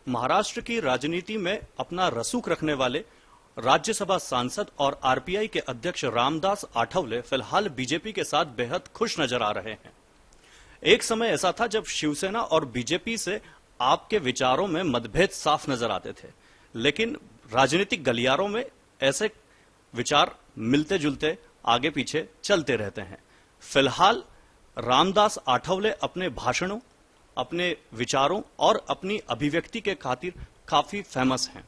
महाराष्ट्र की राजनीति में अपना रसूख रखने वाले राज्यसभा सांसद और आरपीआई के अध्यक्ष रामदास आठवले फिलहाल बीजेपी के साथ बेहद खुश नजर आ रहे हैं। एक समय ऐसा था जब शिवसेना और बीजेपी से आपके विचारों में मतभेद साफ नजर आते थे, लेकिन राजनीतिक गलियारों में ऐसे विचार मिलते जुलते आगे पीछे चलते रहते हैं। फिलहाल रामदास आठवले अपने भाषणों, अपने विचारों और अपनी अभिव्यक्ति के खातिर काफी फेमस हैं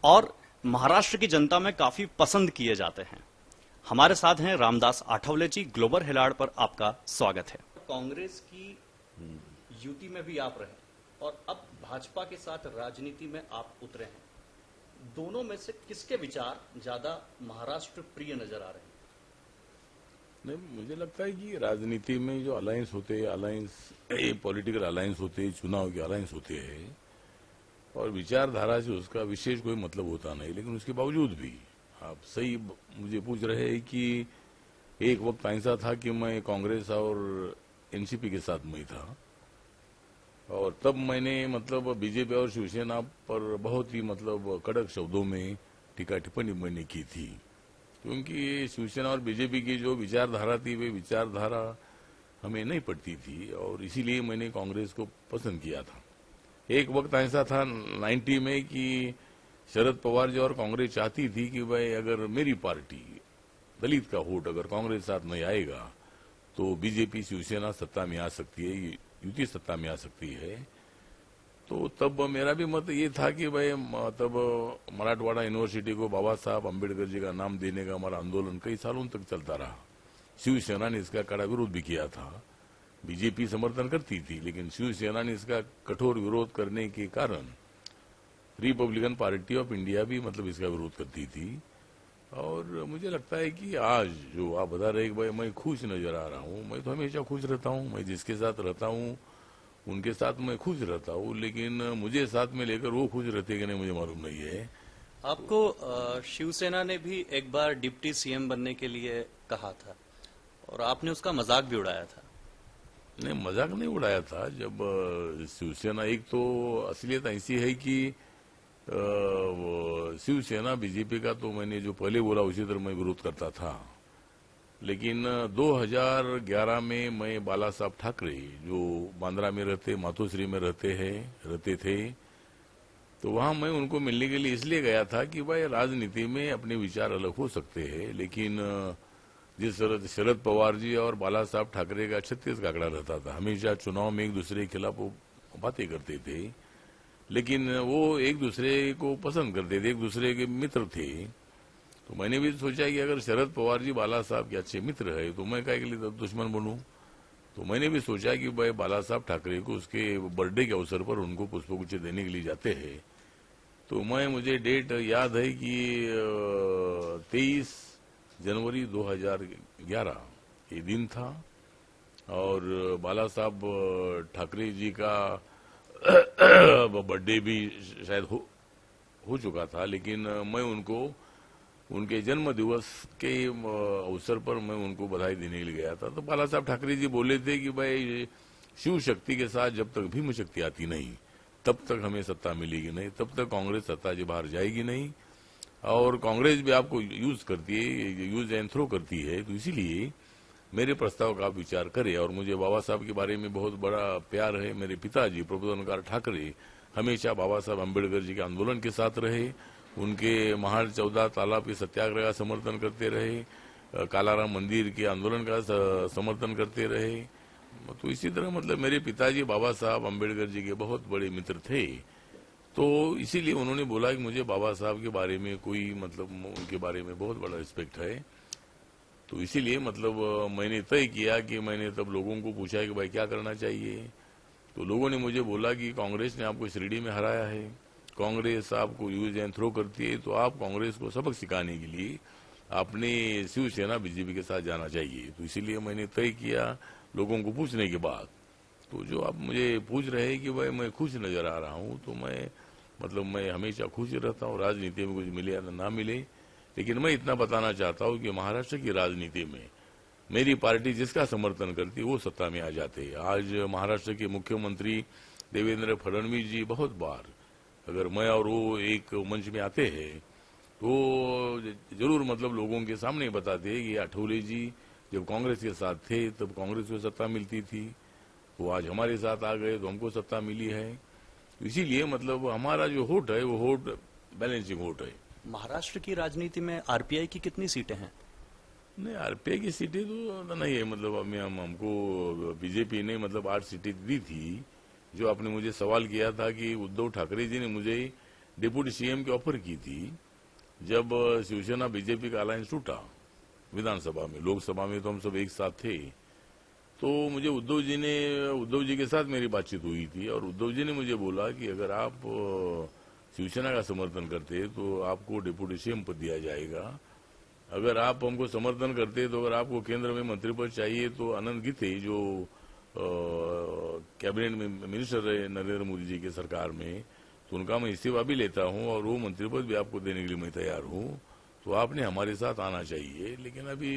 और महाराष्ट्र की जनता में काफी पसंद किए जाते हैं। हमारे साथ हैं रामदास आठवले जी। ग्लोबल हिलाड़ पर आपका स्वागत है। कांग्रेस की यूटी में भी आप रहे और अब भाजपा के साथ राजनीति में आप उतरे हैं। दोनों में से किसके विचार ज्यादा महाराष्ट्र प्रिय नजर आ रहे हैं? नहीं, मुझे लगता है कि राजनीति में जो अलायंस होते हैं, पॉलिटिकल अलायंस होते हैं, चुनाव के अलायंस होते हैं और विचारधारा से उसका विशेष कोई मतलब होता नहीं, लेकिन उसके बावजूद भी आप सही मुझे पूछ रहे हैं कि एक वक्त ऐसा था कि मैं कांग्रेस और एनसीपी के साथ में था और तब मैंने मतलब बीजेपी और शिवसेना पर बहुत ही मतलब कड़क शब्दों में टीका टिप्पणी मैंने की थी, क्योंकि शिवसेना और बीजेपी की जो विचारधारा थी वे विचारधारा हमें नहीं पड़ती थी और इसीलिए मैंने कांग्रेस को पसंद किया था। एक वक्त ऐसा था 90 में कि शरद पवार जी और कांग्रेस चाहती थी कि भाई अगर मेरी पार्टी दलित का वोट अगर कांग्रेस साथ नहीं आएगा तो बीजेपी शिवसेना सत्ता में आ सकती है, युति सत्ता में आ सकती है। तो तब मेरा भी मत ये था कि भाई तब मराठवाड़ा यूनिवर्सिटी को बाबा साहब अम्बेडकर जी का नाम देने का हमारा आंदोलन कई सालों तक चलता रहा। शिवसेना ने इसका कड़ा विरोध भी किया था, बीजेपी समर्थन करती थी, लेकिन शिवसेना ने इसका कठोर विरोध करने के कारण रिपब्लिकन पार्टी ऑफ इंडिया भी मतलब इसका विरोध करती थी। और मुझे लगता है कि आज जो आप बता रहे कि भाई मैं खुश नजर आ रहा हूँ, मैं तो हमेशा खुश रहता हूँ। मैं जिसके साथ रहता हूँ उनके साथ मैं खुश रहता हूँ, लेकिन मुझे साथ में लेकर वो खुश रहते कि नहीं मुझे मालूम नहीं है। आपको शिवसेना ने भी एक बार डिप्टी सीएम बनने के लिए कहा था और आपने उसका मजाक भी उड़ाया था। नहीं, मजाक नहीं उड़ाया था। जब शिवसेना, एक तो असलियत ऐसी है कि शिवसेना बीजेपी का तो मैंने जो पहले बोला उसी तरह मैं विरोध करता था, लेकिन 2011 में मैं बाला साहब ठाकरे जो बांद्रा में रहते, मातोश्री में रहते थे, तो वहां मैं उनको मिलने के लिए इसलिए गया था कि भाई राजनीति में अपने विचार अलग हो सकते हैं, लेकिन जिस तरह शरद पवार जी और बाला साहब ठाकरे का 36 का आंकड़ा रहता था, हमेशा चुनाव में एक दूसरे के खिलाफ वो बातें करते थे, लेकिन वो एक दूसरे को पसंद करते थे, एक दूसरे के मित्र थे। तो मैंने भी सोचा कि अगर शरद पवार जी बाला साहब के अच्छे मित्र है तो मैं काहे के लिए दुश्मन बनूं। तो मैंने भी सोचा कि भाई बाला साहब ठाकरे को उसके बर्थडे के अवसर पर उनको पुष्पगुच्छ देने के लिए जाते हैं। तो मुझे डेट याद है कि 23 जनवरी 2011 ये दिन था और बाला साहब ठाकरे जी का बर्थडे भी शायद हो चुका था, लेकिन मैं उनको उनके जन्म दिवस के अवसर पर मैं उनको बधाई देने के लिए गया था। तो बाला साहब ठाकरे जी बोले थे कि भाई शिव शक्ति के साथ जब तक भीम शक्ति आती नहीं तब तक हमें सत्ता मिलेगी नहीं, तब तक कांग्रेस सत्ता से बाहर जाएगी नहीं और कांग्रेस भी आपको यूज करती है, यूज एंड थ्रो करती है। तो इसीलिए मेरे प्रस्ताव का आप विचार करें। और मुझे बाबा साहब के बारे में बहुत बड़ा प्यार है। मेरे पिताजी प्रबोधनकार ठाकरे हमेशा बाबा साहब अम्बेडकर जी के आंदोलन के साथ रहे, उनके महाल 14 तालाब के सत्याग्रह का समर्थन करते रहे, कालाराम मंदिर के आंदोलन का समर्थन करते रहे। तो इसी तरह मतलब मेरे पिताजी बाबा साहब अम्बेडकर जी के बहुत बड़े मित्र थे। तो इसीलिए उन्होंने बोला कि मुझे बाबा साहब के बारे में कोई मतलब उनके बारे में बहुत बड़ा रिस्पेक्ट है। तो इसीलिए मतलब मैंने तय किया कि मैंने तब लोगों को पूछा कि भाई क्या करना चाहिए। तो लोगों ने मुझे बोला कि कांग्रेस ने आपको शिरडी में हराया है, कांग्रेस आपको यूज एंड थ्रो करती है, तो आप कांग्रेस को सबक सिखाने के लिए आपने शिवसेना बीजेपी के साथ जाना चाहिए। तो इसीलिए मैंने तय किया लोगों को पूछने के बाद। तो जो आप मुझे पूछ रहे हैं कि भाई मैं खुश नजर आ रहा हूँ, तो मैं हमेशा खुश रहता हूँ, राजनीति में कुछ मिले या ना मिले। लेकिन मैं इतना बताना चाहता हूँ कि महाराष्ट्र की राजनीति में मेरी पार्टी जिसका समर्थन करती है वो सत्ता में आ जाते हैं। आज महाराष्ट्र के मुख्यमंत्री देवेंद्र फडणवीस जी बहुत बार अगर मैं और वो एक मंच में आते हैं तो जरूर मतलब लोगों के सामने बताते हैं कि आठवले जी जब कांग्रेस के साथ थे तब कांग्रेस को सत्ता मिलती थी, वो आज हमारे साथ आ गए तो हमको सत्ता मिली है। इसीलिए मतलब हमारा जो वोट है वो वोट बैलेंसिंग वोट है। महाराष्ट्र की राजनीति में आरपीआई की कितनी सीटें हैं? नहीं, आरपीआई की सीटें तो नहीं है, मतलब हमको बीजेपी ने मतलब 8 सीटें दी थी। जो आपने मुझे सवाल किया था कि उद्धव ठाकरे जी ने मुझे डिप्टी सीएम की ऑफर की थी जब शिवसेना बीजेपी का अलायंस टूटा विधानसभा में। लोकसभा में तो हम सब एक साथ थे, तो मुझे उद्धव जी के साथ मेरी बातचीत हुई थी और उद्धव जी ने मुझे बोला कि अगर आप शिवसेना का समर्थन करते तो आपको डिप्टी सीएम पद दिया जाएगा, अगर आप हमको समर्थन करते तो अगर आपको केंद्र में मंत्री पद चाहिए तो अनंत गीते जो कैबिनेट में मिनिस्टर रहे नरेंद्र मोदी जी के सरकार में, तो उनका मैं इस्तीफा भी लेता हूं और वो मंत्री पद भी आपको देने के लिए मैं तैयार हूं, तो आपने हमारे साथ आना चाहिए। लेकिन अभी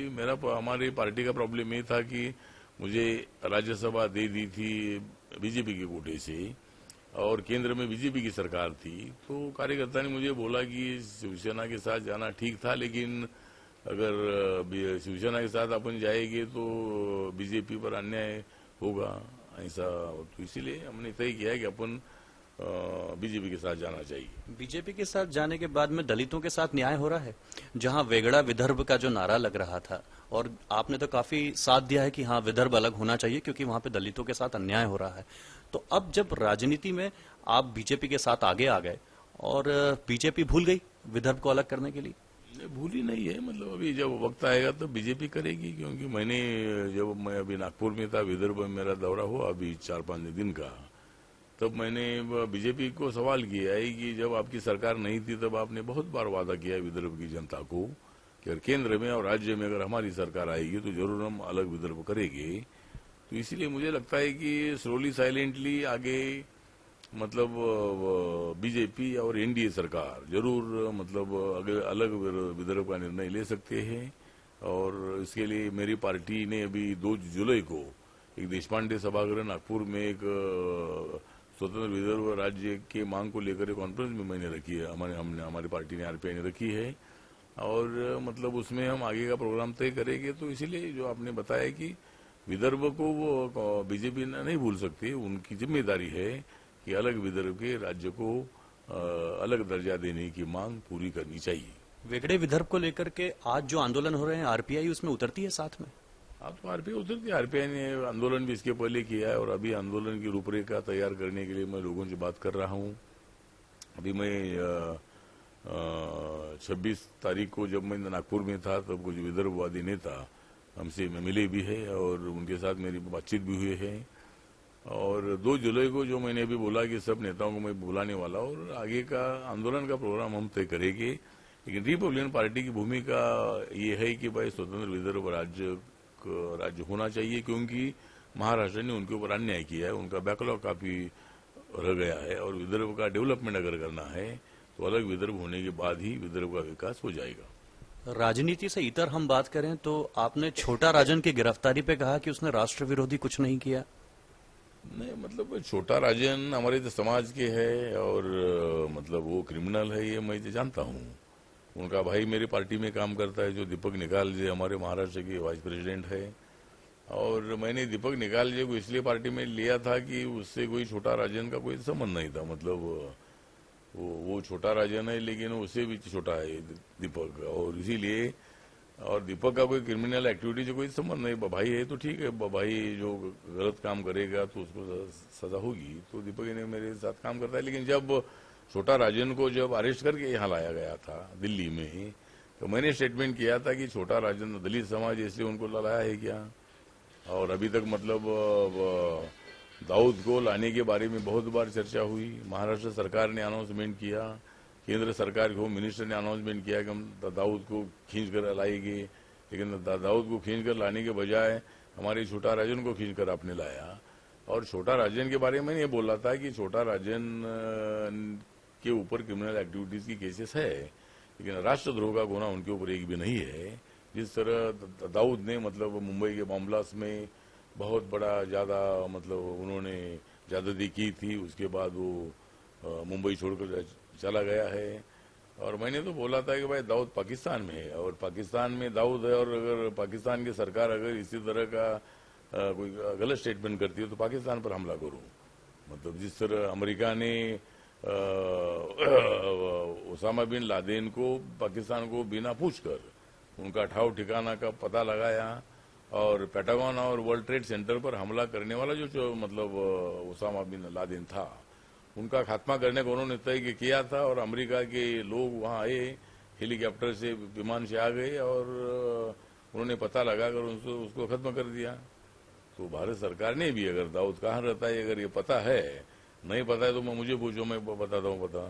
हमारी पार्टी का प्रॉब्लम ये था कि मुझे राज्यसभा दे दी थी बीजेपी के कोटे से और केंद्र में बीजेपी की सरकार थी, तो कार्यकर्ता ने मुझे बोला कि शिवसेना के साथ जाना ठीक था, लेकिन अगर शिवसेना के साथ अपन जाएंगे तो बीजेपी पर अन्याय होगा ऐसा, तो इसीलिए हमने तय किया है कि अपन बीजेपी के साथ जाना चाहिए। बीजेपी के साथ जाने के बाद में दलितों के साथ न्याय हो रहा है? जहां वेगड़ा विदर्भ का जो नारा लग रहा था और आपने तो काफी साथ दिया है कि हाँ विदर्भ अलग होना चाहिए क्योंकि वहां पे दलितों के साथ अन्याय हो रहा है, तो अब जब राजनीति में आप बीजेपी के साथ आगे आ गए और बीजेपी भूल गई विदर्भ को अलग करने के लिए? भूली नहीं है, मतलब अभी जब वक्त आएगा तो बीजेपी करेगी, क्योंकि जब मैं अभी नागपुर में था, विदर्भ में मेरा दौरा हुआ अभी 4-5 दिन का, तब मैंने बीजेपी को सवाल किया है कि जब आपकी सरकार नहीं थी तब आपने बहुत बार वादा किया है विदर्भ की जनता को कि अगर केंद्र में और राज्य में अगर हमारी सरकार आएगी तो जरूर हम अलग विदर्भ करेंगे। तो इसीलिए मुझे लगता है कि स्लोली साइलेंटली आगे मतलब बीजेपी और एनडीए सरकार जरूर मतलब अलग विदर्भ का निर्णय ले सकते हैं, और इसके लिए मेरी पार्टी ने अभी 2 जुलाई को एक देशपांडे सभागृह नागपुर में एक स्वतंत्र विदर्भ राज्य के मांग को लेकर एक कॉन्फ्रेंस में मैंने रखी है, हमारी पार्टी ने आरपीआई ने रखी है, और मतलब उसमें हम आगे का प्रोग्राम तय करेंगे। तो इसीलिए जो आपने बताया कि विदर्भ को वो बीजेपी नहीं भूल सकती, उनकी जिम्मेदारी है कि अलग विदर्भ के राज्य को अलग दर्जा देने की मांग पूरी करनी चाहिए। वेगड़े विदर्भ को लेकर के आज जो आंदोलन हो रहे हैं आरपीआई उसमें उतरती है साथ में? अब तो आरपीआई उतरती है, आरपीआई ने आंदोलन भी इसके पहले किया है और अभी आंदोलन की रूपरेखा तैयार करने के लिए मैं लोगों से बात कर रहा हूं। अभी मैं 26 तारीख को जब मैं नागपुर में था तब कुछ विदर्भवादी नेता हमसे मिले भी है और उनके साथ मेरी बातचीत भी हुई है, और 2 जुलाई को जो मैंने अभी बोला कि सब नेताओं को मैं बुलाने वाला और आगे का आंदोलन का प्रोग्राम हम तय करेंगे। लेकिन रिपब्लिकन पार्टी की भूमिका ये है कि भाई स्वतंत्र विदर्भ राज्य होना चाहिए, क्योंकि महाराष्ट्र ने उनके ऊपर अन्याय किया है, उनका बैकलॉग काफी रह गया है और विदर्भ का डेवलपमेंट अगर करना है तो अलग विदर्भ होने के बाद ही विदर्भ का विकास हो जाएगा। राजनीति से इतर हम बात करें तो आपने छोटा राजन की गिरफ्तारी पे कहा कि उसने राष्ट्र विरोधी कुछ नहीं किया। नहीं, मतलब छोटा राजन हमारे तो समाज के है और मतलब वो क्रिमिनल है ये मैं जानता हूँ। उनका भाई मेरी पार्टी में काम करता है जो दीपक निकाल जी हमारे महाराष्ट्र के वाइस प्रेसिडेंट है, और मैंने दीपक निकाल जी को इसलिए पार्टी में लिया था कि उससे कोई छोटा राजन का कोई संबंध नहीं था, मतलब वो छोटा राजन है लेकिन उससे भी छोटा है दीपक, और इसीलिए और दीपक का कोई क्रिमिनल एक्टिविटी से कोई संबंध नहीं। भाई है तो ठीक है, भाई जो गलत काम करेगा तो उसको सजा होगी, तो दीपक ने मेरे साथ काम करता है। लेकिन जब छोटा राजन को जब अरेस्ट करके यहाँ लाया गया था दिल्ली में, तो मैंने स्टेटमेंट किया था कि छोटा राजन दलित समाज इसलिए उनको लाया है क्या, और अभी तक मतलब दाऊद को लाने के बारे में बहुत बार चर्चा हुई। महाराष्ट्र सरकार ने अनाउंसमेंट किया, केंद्र सरकार के होम मिनिस्टर ने अनाउंसमेंट किया कि हम दाऊद को खींच कर लाएंगे, लेकिन दाऊद को खींच कर लाने के बजाय हमारे छोटा राजन को खींच कर आपने लाया। और छोटा राजन के बारे में ये बोला था कि छोटा राजन के ऊपर क्रिमिनल एक्टिविटीज की केसेस है, लेकिन राष्ट्रद्रोह का गुना उनके ऊपर एक भी नहीं है। जिस तरह दाऊद ने मतलब मुंबई के बॉम्ब ब्लास्ट में बहुत बड़ा ज्यादा मतलब उन्होंने ज्यादती की थी, उसके बाद वो मुंबई छोड़कर चला गया है। और मैंने तो बोला था कि भाई दाऊद पाकिस्तान में है और पाकिस्तान में दाऊद है, और अगर पाकिस्तान की सरकार अगर इसी तरह का कोई गलत स्टेटमेंट करती है तो पाकिस्तान पर हमला करूं। मतलब जिस तरह अमेरिका ने ओसामा बिन लादेन को पाकिस्तान को बिना पूछकर उनका ठाव ठिकाना का पता लगाया और पेंटागन और वर्ल्ड ट्रेड सेंटर पर हमला करने वाला जो मतलब ओसामा बिन लादेन था, उनका खात्मा करने को उन्होंने तय किया था। और अमेरिका के लोग वहां आए, हेलीकॉप्टर से विमान से आ गए और उन्होंने पता लगाकर उसको खत्म कर दिया। तो भारत सरकार ने भी, अगर दाऊद कहाँ रहता है अगर ये पता है, नहीं पता है तो मुझे पूछो, मैं बताता हूँ पता।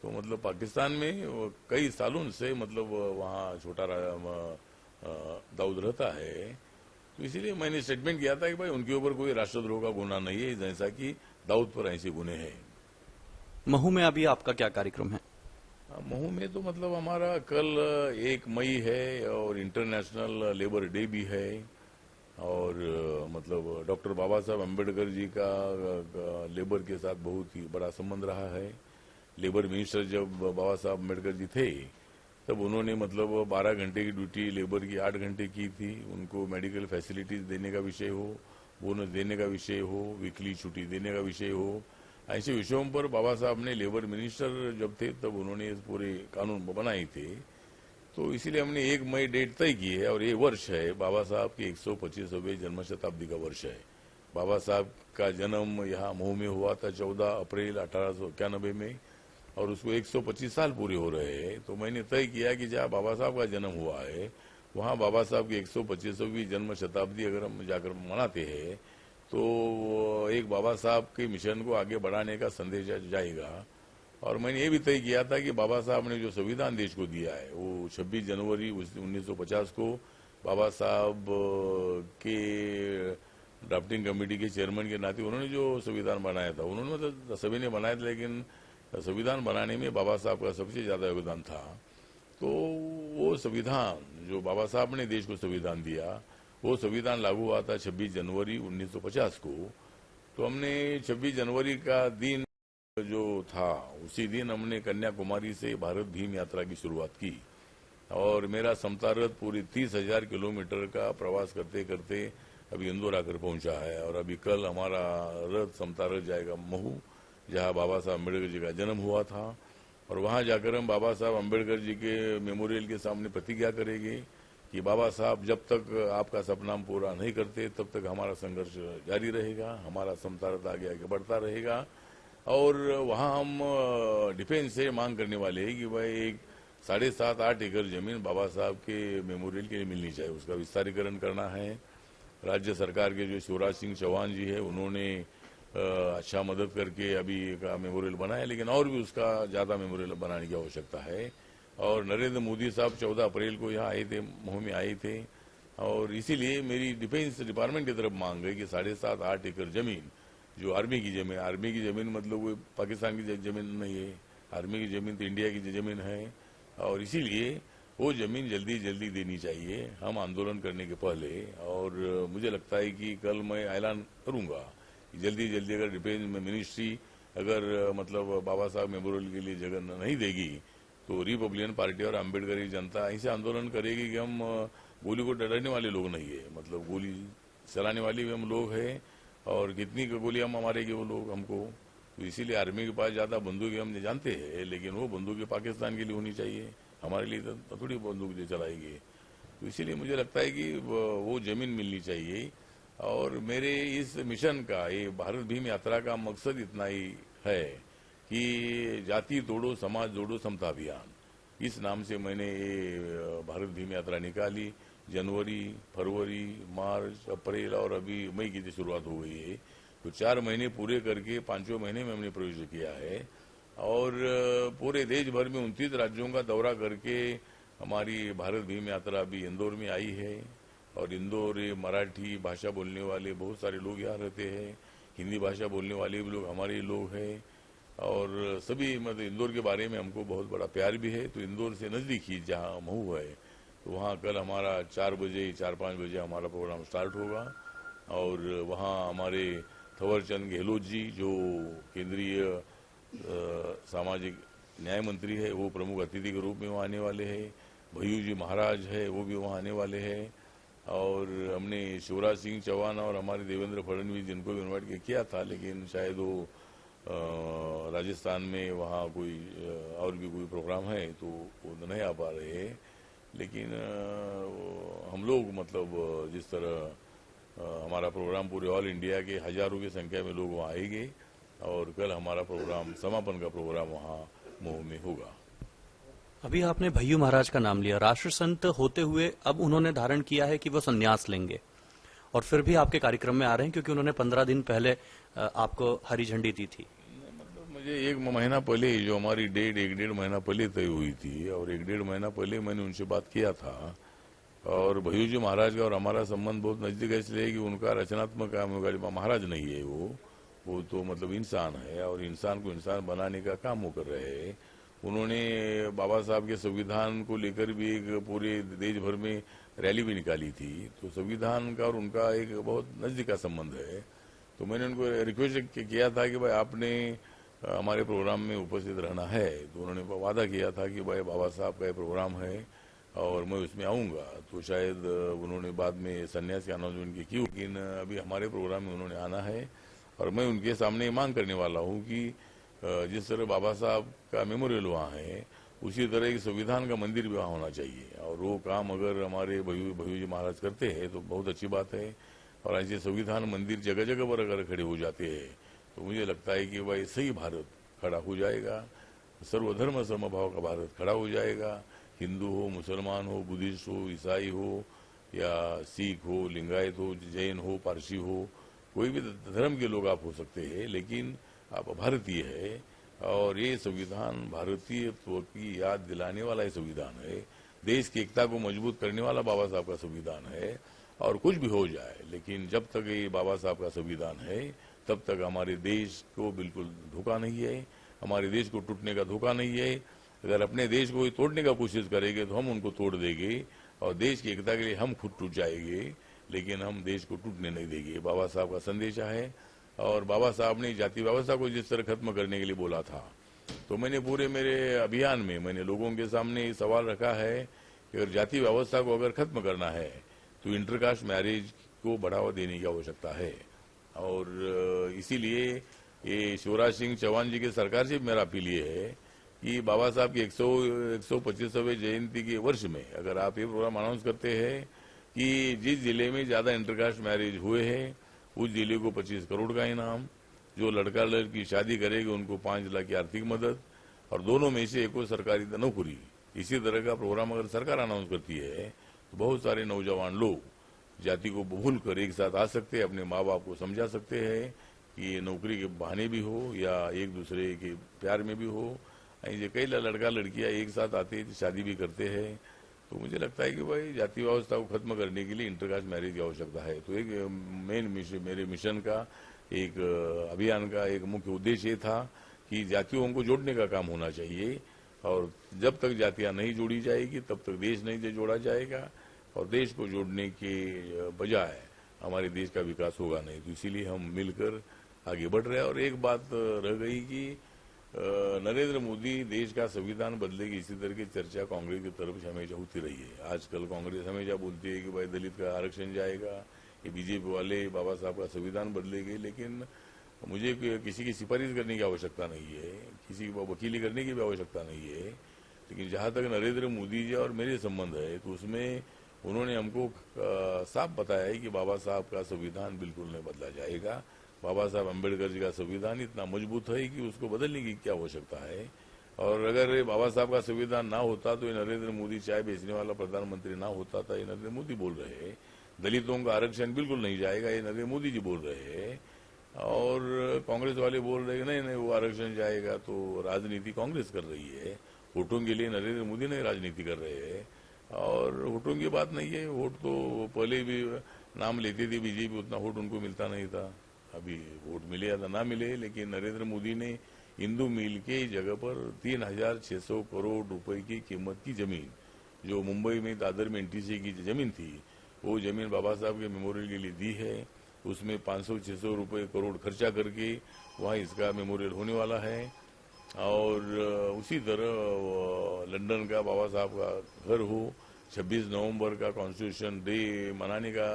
तो मतलब पाकिस्तान में कई सालों से मतलब वहाँ छोटा दाऊद रहता है। तो इसीलिए मैंने स्टेटमेंट किया था कि भाई उनके ऊपर कोई राष्ट्रद्रोह का गुना नहीं है, जैसा कि दाऊद पर ऐसे गुने हैं। महू में अभी आपका क्या कार्यक्रम है? महू में तो मतलब हमारा कल 1 मई है और इंटरनेशनल लेबर डे भी है। और मतलब डॉक्टर बाबा साहब अम्बेडकर जी का लेबर के साथ बहुत ही बड़ा संबंध रहा है। लेबर मिनिस्टर जब बाबा साहब अम्बेडकर जी थे तब उन्होंने मतलब 12 घंटे की ड्यूटी लेबर की 8 घंटे की थी। उनको मेडिकल फैसिलिटीज देने का विषय हो, बोनस देने का विषय हो, वीकली छुट्टी देने का विषय हो, ऐसे विषयों पर बाबा साहब ने लेबर मिनिस्टर जब थे तब उन्होंने पूरे कानून बनाए थे। तो इसीलिए हमने 1 मई डेट तय की है और ये वर्ष है बाबा साहब के 125वें जन्म शताब्दी का वर्ष है। बाबा साहब का जन्म यहाँ महू में हुआ था 14 अप्रैल 1891 में और उसको 125 साल पूरे हो रहे हैं। तो मैंने तय किया कि जहाँ बाबा साहब का जन्म हुआ है वहाँ बाबा साहब की 125वीं जन्म शताब्दी अगर हम जाकर मनाते हैं तो एक बाबा साहब के मिशन को आगे बढ़ाने का संदेश जाएगा। और मैंने ये भी तय किया था कि बाबा साहब ने जो संविधान देश को दिया है वो 26 जनवरी 1950 को बाबा साहब के ड्राफ्टिंग कमेटी के चेयरमैन के नाते उन्होंने जो संविधान बनाया था, उन्होंने मतलब सभी ने बनाया था, लेकिन संविधान बनाने में बाबा साहब का सबसे ज्यादा योगदान था। तो वो संविधान जो बाबा साहब ने देश को संविधान दिया, वो संविधान लागू हुआ था 26 जनवरी 1950 को। तो हमने 26 जनवरी का दिन जो था उसी दिन हमने कन्याकुमारी से भारत भीम यात्रा की शुरुआत की और मेरा समता रथ पूरी 30,000 किलोमीटर का प्रवास करते करते अभी इंदौर आकर पहुंचा है। और अभी कल हमारा रथ समता रथ जाएगा महू, जहां बाबा साहब अम्बेडकर जी का जन्म हुआ था। और वहां जाकर हम बाबा साहब अम्बेडकर जी के मेमोरियल के सामने प्रतिज्ञा करेंगे कि बाबा साहब जब तक आपका सपना पूरा नहीं करते तब तक हमारा संघर्ष जारी रहेगा, हमारा समता रथ आगे आगे बढ़ता रहेगा। और वहां हम डिफेंस से मांग करने वाले हैं कि भाई एक 7.5-8 एकड़ जमीन बाबा साहब के मेमोरियल के लिए मिलनी चाहिए, उसका विस्तारीकरण करना है। राज्य सरकार के जो शिवराज सिंह चौहान जी है उन्होंने अच्छा मदद करके अभी का मेमोरियल बनाया, लेकिन और भी उसका ज्यादा मेमोरियल बनाने की आवश्यकता है। और नरेंद्र मोदी साहब 14 अप्रैल को यहाँ आए थे, महू में आए थे, और इसीलिए मेरी डिफेंस डिपार्टमेंट की तरफ मांग है कि 7.5-8 एकड़ जमीन जो आर्मी की जमीन मतलब वो पाकिस्तान की जमीन नहीं है, आर्मी की जमीन तो इंडिया की जमीन है। और इसीलिए वो जमीन जल्दी जल्दी देनी चाहिए हम आंदोलन करने के पहले। और मुझे लगता है कि कल मैं ऐलान करूंगा जल्दी जल्दी अगर डिफेंस में मिनिस्ट्री अगर मतलब बाबा साहब मेमोरियल के लिए जगह नहीं देगी तो रिपब्लिकन पार्टी और अम्बेडकरी जनता ऐसे आंदोलन करेगी कि हम गोली को डरने वाले लोग नहीं है, मतलब गोली चलाने वाले भी हम लोग हैं और कितनी गोलियां मारेंगे वो लोग हमको। तो इसीलिए आर्मी के पास ज्यादा बंदूकें हम जानते हैं, लेकिन वो बंदूकें पाकिस्तान के लिए होनी चाहिए, हमारे लिए तो थोड़ी बंदूक चलाएगी। तो इसीलिए मुझे लगता है कि वो जमीन मिलनी चाहिए। और मेरे इस मिशन का, ये भारत भीम यात्रा का मकसद इतना ही है कि जाति तोड़ो समाज जोड़ो समता अभियान, इस नाम से मैंने ये भारत भीम यात्रा निकाली। जनवरी, फरवरी, मार्च, अप्रैल और अभी मई की शुरुआत हो गई है। तो 4 महीने पूरे करके 5वें महीने में हमने प्रवेश किया है और पूरे देश भर में 29 राज्यों का दौरा करके हमारी भारत भीम यात्रा अभी इंदौर में आई है। और इंदौर मराठी भाषा बोलने वाले बहुत सारे लोग यहाँ रहते हैं, हिंदी भाषा बोलने वाले भी लोग हमारे लोग हैं और सभी मतलब इंदौर के बारे में हमको बहुत बड़ा प्यार भी है। तो इंदौर से नजदीक ही जहाँ महू है तो वहाँ कल हमारा 4-5 बजे हमारा प्रोग्राम स्टार्ट होगा। और वहाँ हमारे थवरचंद गहलोत जी जो केंद्रीय सामाजिक न्याय मंत्री है, वो प्रमुख अतिथि के रूप में वहाँ आने वाले हैं। भय्यू जी महाराज है, वो भी वहाँ आने वाले हैं। और हमने शिवराज सिंह चौहान और हमारे देवेंद्र फडणवीस जिनको भी इन्वाइट किया था, लेकिन शायद वो राजस्थान में वहाँ कोई और भी कोई प्रोग्राम है तो वो नहीं आ पा रहे हैं। लेकिन हम लोग मतलब जिस तरह हमारा प्रोग्राम पूरे ऑल इंडिया के हजारों की संख्या में लोग वहाँ आएंगे और कल हमारा प्रोग्राम समापन का प्रोग्राम वहाँ मऊ में होगा। अभी आपने भय्यू महाराज का नाम लिया। राष्ट्र संत होते हुए अब उन्होंने धारण किया है कि वो संन्यास लेंगे और फिर भी आपके कार्यक्रम में आ रहे हैं क्योंकि उन्होंने 15 दिन पहले आपको हरी झंडी दी थी। मतलब मुझे एक महीना पहले जो हमारी डेट 1-1.5 महीना पहले तय हुई थी और 1-1.5 महीना पहले मैंने उनसे बात किया था। और भय्यू जी महाराज का और हमारा संबंध बहुत नजदीक है, इसलिए कि उनका रचनात्मक काम होगा। महाराज नहीं है वो तो मतलब इंसान है और इंसान को इंसान बनाने का काम वो कर रहे हैं। उन्होंने बाबा साहब के संविधान को लेकर भी एक पूरे देश भर में रैली भी निकाली थी। तो संविधान का और उनका एक बहुत नजदीक का संबंध है। तो मैंने उनको रिक्वेस्ट किया था कि भाई आपने हमारे प्रोग्राम में उपस्थित रहना है। तो उन्होंने वादा किया था कि भाई बाबा साहब का ये प्रोग्राम है और मैं उसमें आऊंगा। तो शायद उन्होंने बाद में संन्यास की अनाउंसमेंट की, लेकिन अभी हमारे प्रोग्राम में उन्होंने आना है और मैं उनके सामने मांग करने वाला हूँ कि जिस तरह बाबा साहब का मेमोरियल वहाँ है, उसी तरह एक संविधान का मंदिर भी वहाँ होना चाहिए। और वो काम अगर हमारे भय्यू जी महाराज करते हैं तो बहुत अच्छी बात है। और ऐसे संविधान मंदिर जगह जगह पर अगर खड़े हो जाते हैं तो मुझे लगता है कि भाई सही भारत खड़ा हो जाएगा, सर्वधर्म समभाव का भारत खड़ा हो जाएगा। हिंदू हो, मुसलमान हो, बुद्धिस्ट हो, ईसाई हो या सिख हो, लिंगायत हो, जैन हो, पारसी हो, कोई भी धर्म के लोग आप हो सकते हैं, लेकिन आप भारतीय है। और ये संविधान भारतीयत्व की याद दिलाने वाला संविधान है, देश की एकता को मजबूत करने वाला बाबा साहब का संविधान है। और कुछ भी हो जाए, लेकिन जब तक ये बाबा साहब का संविधान है तब तक हमारे देश को बिल्कुल धोखा नहीं है, हमारे देश को टूटने का धोखा नहीं है। अगर अपने देश को तोड़ने का कोशिश करेंगे तो हम उनको तोड़ देंगे और देश की एकता के लिए हम खुद टूट जाएंगे, लेकिन हम देश को टूटने नहीं देंगे। बाबा साहब का संदेशा है। और बाबा साहब ने जाति व्यवस्था को जिस तरह खत्म करने के लिए बोला था, तो मैंने पूरे मेरे अभियान में मैंने लोगों के सामने सवाल रखा है कि अगर जाति व्यवस्था को अगर खत्म करना है तो इंटरकास्ट मैरिज को बढ़ावा देने की आवश्यकता है। और इसीलिए ये शिवराज सिंह चौहान जी की सरकार से मेरा अपील ये है कि बाबा साहब की 125वें जयंती के वर्ष में अगर आप ये प्रोग्राम अनाउंस करते हैं कि जिस जिले में ज्यादा इंटरकास्ट मैरिज हुए हैं उस जिले को 25 करोड़ का इनाम, जो लड़का लड़की शादी करेगी उनको 5 लाख की आर्थिक मदद और दोनों में से एक को सरकारी नौकरी। इसी तरह का प्रोग्राम अगर सरकार अनाउंस करती है तो बहुत सारे नौजवान लोग जाति को भूल कर एक साथ आ सकते हैं, अपने माँ बाप को समझा सकते हैं कि ये नौकरी के बहाने भी हो या एक दूसरे के प्यार में भी हो। ऐसे कई लड़का लड़कियां एक साथ आते हैं, शादी भी करते हैं। तो मुझे लगता है कि भाई जाति व्यवस्था को खत्म करने के लिए इंटरकास्ट मैरिज की आवश्यकता है। तो एक मेन मेरे मिशन का एक अभियान का एक मुख्य उद्देश्य ये था कि जातियों को जोड़ने का काम होना चाहिए। और जब तक जातियां नहीं जोड़ी जाएगी तब तक देश नहीं जोड़ा जाएगा और देश को जोड़ने के बजाय हमारे देश का विकास होगा नहीं। तो इसीलिए हम मिलकर आगे बढ़ रहे हैं। और एक बात रह गई कि नरेंद्र मोदी देश का संविधान बदलेगी, इसी तरह की चर्चा कांग्रेस की तरफ से हमेशा होती रही है। आजकल कांग्रेस हमेशा बोलती है कि भाई दलित का आरक्षण जाएगा, ये बीजेपी वाले बाबा साहब का संविधान बदलेंगे। लेकिन मुझे किसी की सिफारिश करने की आवश्यकता नहीं है, किसी की वकीली करने की भी आवश्यकता नहीं है। लेकिन जहां तक नरेंद्र मोदी जी और मेरे संबंध है तो उसमें उन्होंने हमको साफ बताया है कि बाबा साहब का संविधान बिल्कुल नहीं बदला जाएगा। बाबा साहब अम्बेडकर जी का संविधान इतना मजबूत है कि उसको बदलने की क्या आवश्यकता है। और अगर बाबा साहब का संविधान ना होता तो ये नरेंद्र मोदी चाय बेचने वाला प्रधानमंत्री ना होता था। ये नरेंद्र मोदी बोल रहे हैं। दलितों का आरक्षण बिल्कुल नहीं जाएगा, ये नरेंद्र मोदी जी बोल रहे हैं। और कांग्रेस वाले बोल रहे हैं नहीं नहीं वो आरक्षण जाएगा। तो राजनीति कांग्रेस कर रही है, वोटों के लिए नरेंद्र मोदी नहीं राजनीति कर रहे हैं। और वोटों की बात नहीं है, वोट तो पहले भी नाम लेती थी बीजेपी, उतना वोट उनको मिलता नहीं था। अभी वोट मिले या ना मिले, लेकिन नरेंद्र मोदी ने हिंदू मिल के जगह पर 3600 करोड़ रुपए की कीमत की जमीन, जो मुंबई में दादर में एनटीसी की जमीन थी, वो जमीन बाबा साहब के मेमोरियल के लिए दी है। उसमें 500-600 रुपए करोड़ खर्चा करके वहाँ इसका मेमोरियल होने वाला है। और उसी तरह लंदन का बाबा साहब का घर हो, 26 नवंबर का कॉन्स्टिट्यूशन डे मनाने का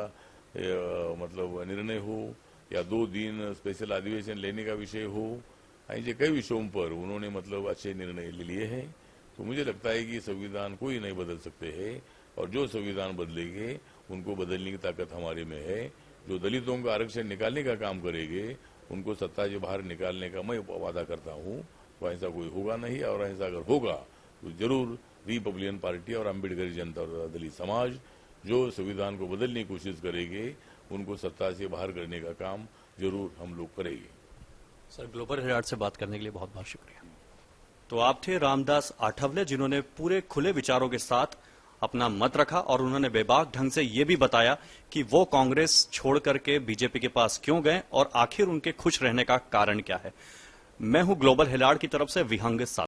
मतलब निर्णय हो, या 2 दिन स्पेशल अधिवेशन लेने का विषय हो, ऐसे कई विषयों पर उन्होंने मतलब अच्छे निर्णय ले लिए हैं। तो मुझे लगता है कि संविधान कोई नहीं बदल सकते हैं, और जो संविधान बदलेंगे उनको बदलने की ताकत हमारे में है। जो दलितों का आरक्षण निकालने का काम करेंगे उनको सत्ता से बाहर निकालने का मैं वादा करता हूँ। तो ऐसा कोई होगा नहीं, और ऐसा अगर होगा तो जरूर रिपब्लिकन पार्टी और अम्बेडकरी जनता और दलित समाज जो संविधान को बदलने की कोशिश करेंगे उनको सत्ता से बाहर करने का काम जरूर हम लोग करेंगे। सर, ग्लोबल हेराल्ड से बात करने के लिए बहुत बहुत शुक्रिया। तो आप थे रामदास आठवले, जिन्होंने पूरे खुले विचारों के साथ अपना मत रखा, और उन्होंने बेबाक ढंग से ये भी बताया कि वो कांग्रेस छोड़ करके बीजेपी के पास क्यों गए और आखिर उनके खुश रहने का कारण क्या है। मैं हूं ग्लोबल हेराल्ड की तरफ से विहंग साथी।